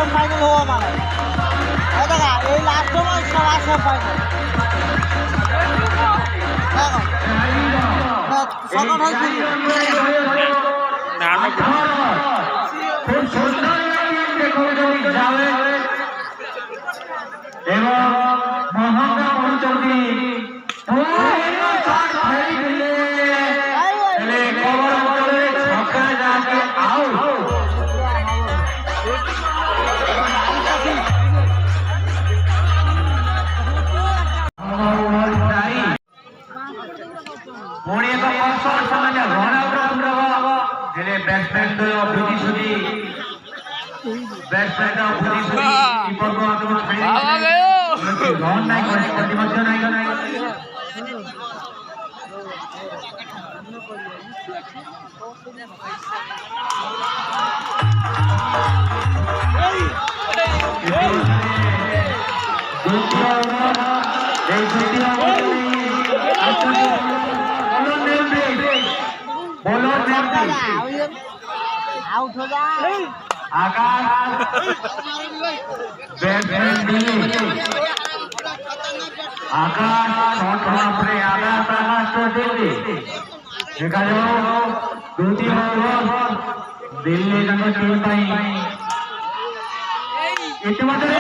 final हुआ हमारा ये लास्ट में सब फाइनल सेकंड খুব সুন্দর যাবে এবং মহাঙ্গা পঞ্চমী बैट्समैन आउट होगा आकाश बैट्समैन आकाश शॉट मारे आकाश तो दिल्ली देखा जाओ द्वितीय ओवर दिल्ली जंग टीम पाई इतिमধ্যে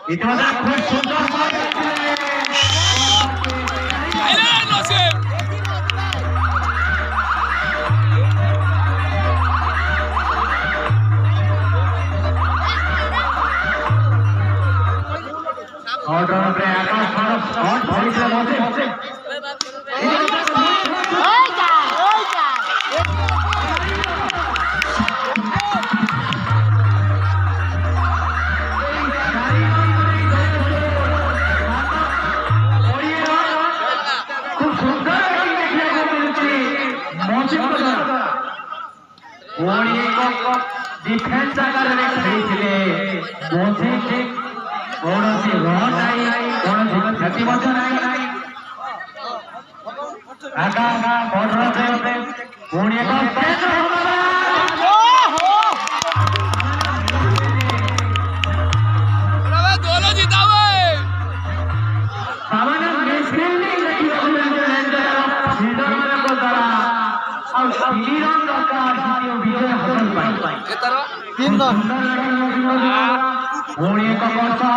इतना खूब सुंदर और आकाश शॉट भविष्य बसे डिफेंस आकार में खेलते मोदी कौन सी रन नहीं कौन सी क्षति नहीं आगा बॉल रहे पुणे को दोनों जितावे सामान्य मिसफील्डिंग नहीं सीधर में को द्वारा और हीरों का विजय हासिल पाई तीन रन पुणे का कौन सा